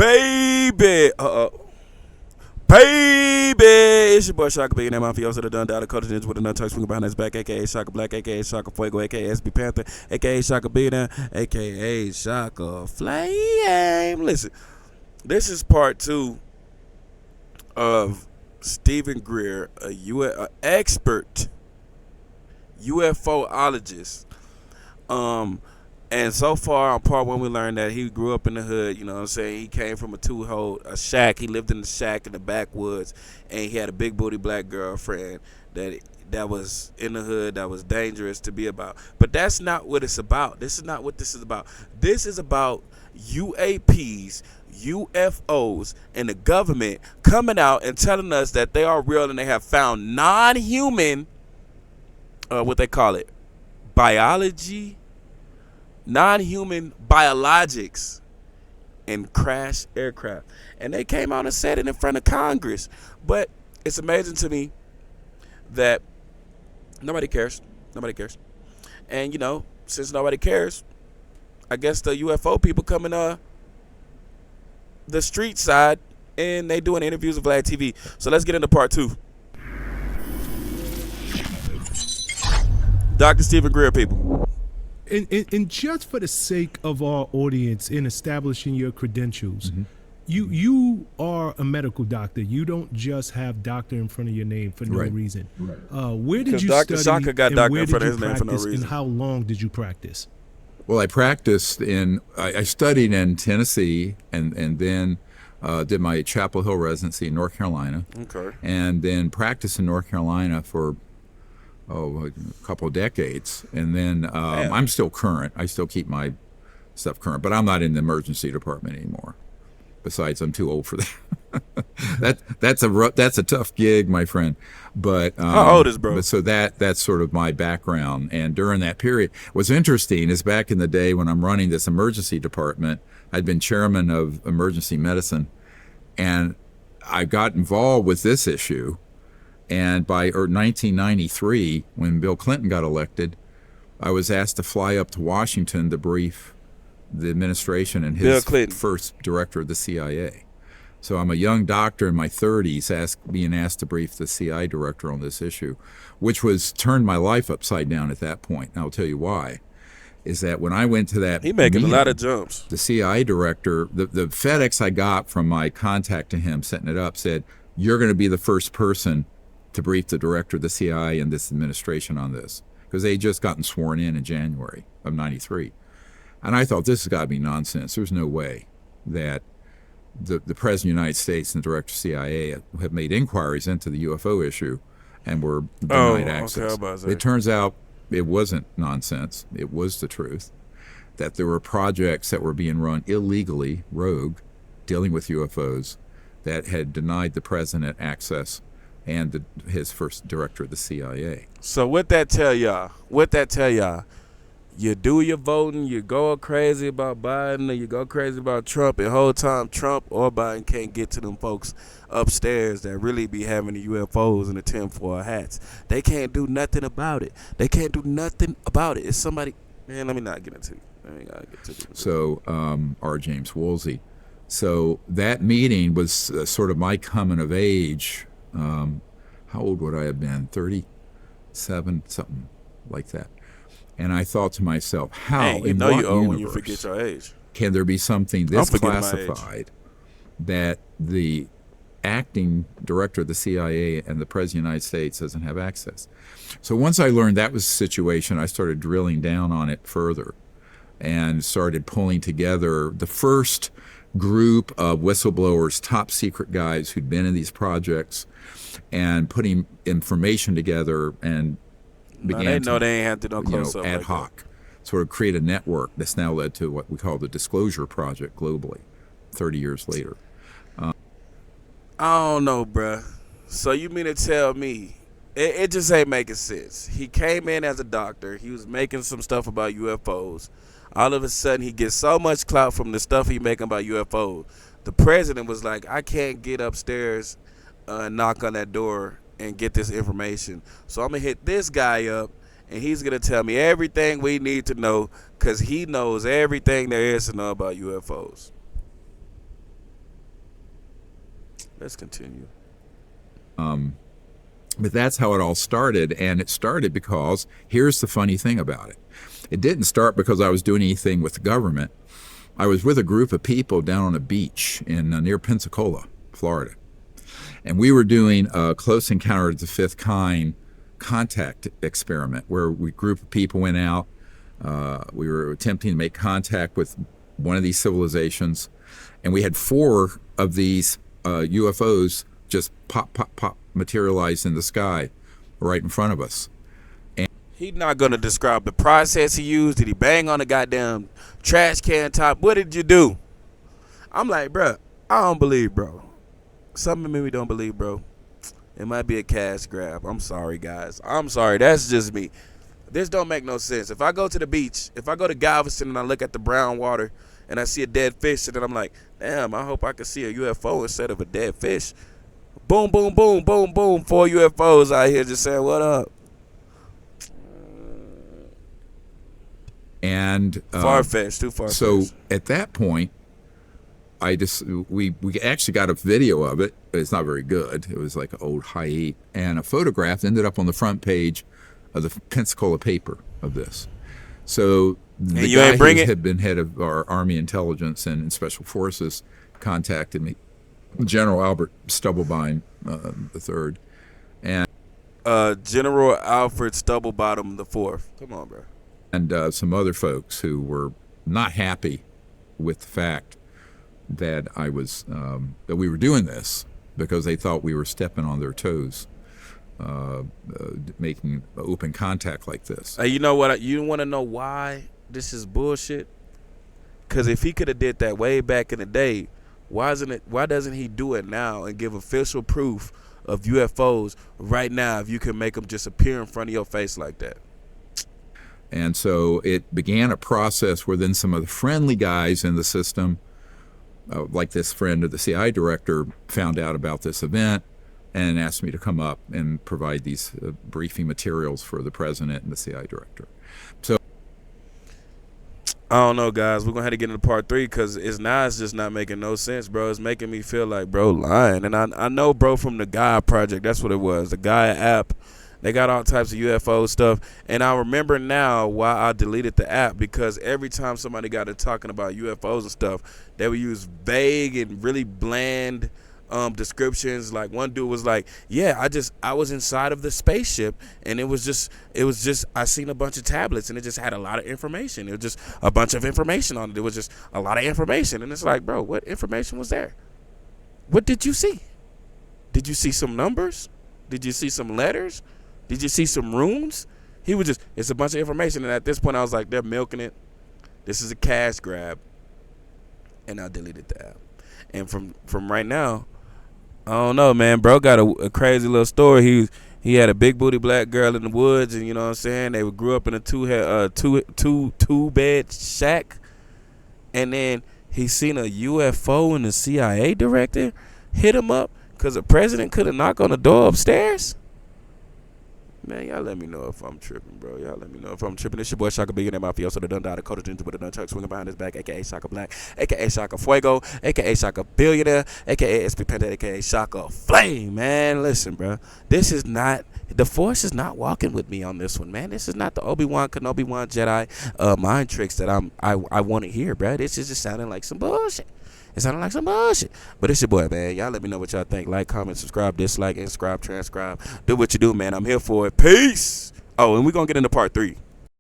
Baby. Baby, it's your boy Shaka Big Name Mafioso, the Dun Dada Culture Ninja with another touch finger behind his back, aka Shaka Black, aka Shaka Fuego, aka SB Panther, aka Shaka Big Name, aka Shaka Flame. Listen, this is part 2 of Steven Greer, a expert UFOologist. And so far on part 1, we learned that he grew up in the hood, you know what I'm saying? He came from a shack. He lived in the shack in the backwoods, and he had a big booty black girlfriend that was in the hood, that was dangerous to be about. But that's not what it's about. This is not what this is about. This is about UAPs, UFOs, and the government coming out and telling us that they are real and they have found non-human, what they call it, non-human biologics in crashed aircraft. And they came out and said it in front of Congress. But it's amazing to me that nobody cares. Nobody cares. And, you know, since nobody cares, I guess the UFO people come in the street side and they doing interviews with VladTV. So let's get into part 2. Dr. Steven Greer, people. And just for the sake of our audience in establishing your credentials, you are a medical doctor. You don't just have doctor in front of your name for no reason. Right. Where did you Dr. study? Shaka got doctor in front of his name for no reason. And how long did you practice? Well, I practiced I studied in Tennessee and then did my Chapel Hill residency in North Carolina. Okay. And then practiced in North Carolina for a couple of decades, and then I'm still current. I still keep my stuff current, but I'm not in the emergency department anymore. Besides, I'm too old for that. That's a tough gig, my friend. But how old is bro? But so that's sort of my background. And during that period, what's interesting is back in the day when I'm running this emergency department, I'd been chairman of emergency medicine, and I got involved with this issue. And by 1993, when Bill Clinton got elected, I was asked to fly up to Washington to brief the administration and his first director of the CIA. So I'm a young doctor in my 30s being asked to brief the CIA director on this issue, which turned my life upside down at that point. And I'll tell you why. Is that when I went to that he making meeting, a lot of jumps. The CIA director, the FedEx I got from my contact to him setting it up said, "You're going to be the first person to brief the director of the CIA and this administration on this," because they had just gotten sworn in January of '93. And I thought, this has got to be nonsense. There's no way that the President of the United States and the Director of CIA have made inquiries into the UFO issue and were denied access. It turns out it wasn't nonsense. It was the truth, that there were projects that were being run illegally, rogue, dealing with UFOs, that had denied the President access and his first director of the CIA. So what that tell y'all? You do your voting, you go crazy about Biden, or you go crazy about Trump, and the whole time Trump or Biden can't get to them folks upstairs that really be having the UFOs and the tinfoil hats. They can't do nothing about it. It's somebody, man, let me not get into it. So, R. James Woolsey. So that meeting was sort of my coming of age. How old would I have been? 37, something like that. And I thought to myself, how in what universe when you forget your age. Can there be something this classified that the acting director of the CIA and the President of the United States doesn't have access? So once I learned that was the situation, I started drilling down on it further and started pulling together the first group of whistleblowers, top secret guys who'd been in these projects, and putting information together and began they ain't have to know close up ad hoc, sort of create a network that's now led to what we call the Disclosure Project globally, 30 years later. I don't know, bruh. So you mean to tell me, it just ain't making sense. He came in as a doctor. He was making some stuff about UFOs. All of a sudden, he gets so much clout from the stuff he making about UFOs. The president was like, I can't get upstairs and knock on that door and get this information. So I'm going to hit this guy up, and he's going to tell me everything we need to know because he knows everything there is to know about UFOs. Let's continue. But that's how it all started, and it started because here's the funny thing about it. It didn't start because I was doing anything with the government. I was with a group of people down on a beach in near Pensacola, Florida, and we were doing a close encounter of the fifth kind contact experiment where a group of people went out. We were attempting to make contact with one of these civilizations, and we had 4 of these UFOs just pop materialize in the sky right in front of us. He's not gonna describe the process he used. Did he bang on the goddamn trash can top? What did you do? I'm like, bro, I don't believe, bro. Something in me don't believe, bro. It might be a cash grab. I'm sorry, guys. I'm sorry. That's just me. This don't make no sense. If I go to the beach, if I go to Galveston and I look at the brown water and I see a dead fish, and then I'm like, damn, I hope I can see a UFO instead of a dead fish. Boom, boom, boom, boom, boom. 4 UFOs out here just saying, what up? And far-fetched, too far-fetched. So at that point, we actually got a video of it. It's not very good. It was like an old high-8, and a photograph ended up on the front page of the Pensacola paper of this. So the guy who had been head of our Army intelligence and special forces contacted me, General Albert Stubblebine III, and General Alfred Stubblebottom IV. Come on, bro. And some other folks who were not happy with the fact that I was that we were doing this because they thought we were stepping on their toes, making open contact like this. You know what? You want to know why this is bullshit? Because if he could have did that way back in the day, why doesn't he do it now and give official proof of UFOs right now if you can make them just appear in front of your face like that? And so it began a process where then some of the friendly guys in the system, like this friend of the CIA director, found out about this event and asked me to come up and provide these briefing materials for the president and the CIA director. So I don't know, guys. We're going to have to get into part 3 because it's just not making no sense, bro. It's making me feel like, bro, lying. And I know, bro, from the Gaia Project, that's what it was, the Gaia app. They got all types of UFO stuff. And I remember now why I deleted the app, because every time somebody got to talking about UFOs and stuff, they would use vague and really bland descriptions. Like one dude was like, yeah, I was inside of the spaceship and it was just I seen a bunch of tablets and it just had a lot of information. It was just a bunch of information on it. It was just a lot of information. And it's like, bro, what information was there? What did you see? Did you see some numbers? Did you see some letters? Did you see some runes? He was just, it's a bunch of information. And at this point I was like, they're milking it. This is a cash grab. And I deleted the app. And from right now, I don't know, man. Bro got a crazy little story. He had a big booty black girl in the woods, and you know what I'm saying? They grew up in a two bed shack, and then he seen a UFO, and the CIA director hit him up because the president couldn't knock on the door upstairs. Man, y'all let me know if I'm tripping, bro. Y'all let me know if I'm tripping. It's your boy Shaka Big and Mafioso, the done died, Dakota Ginger with a nunchuck swinging behind his back, a.k.a. Shaka Black, a.k.a. Shaka Fuego, a.k.a. Shaka Billionaire, a.k.a. SP Panda, a.k.a. Shaka Flame, man. Listen, bro. This is not, the Force is not walking with me on this one, man. This is not the Obi-Wan Kenobi-Wan Jedi mind tricks that I want to hear, bro. This is just sounding like some bullshit. It sounded like some bullshit. But it's your boy, man. Y'all let me know what y'all think. Like, comment, subscribe, dislike, inscribe, transcribe. Do what you do, man. I'm here for it. Peace. Oh, and we're going to get into part 3.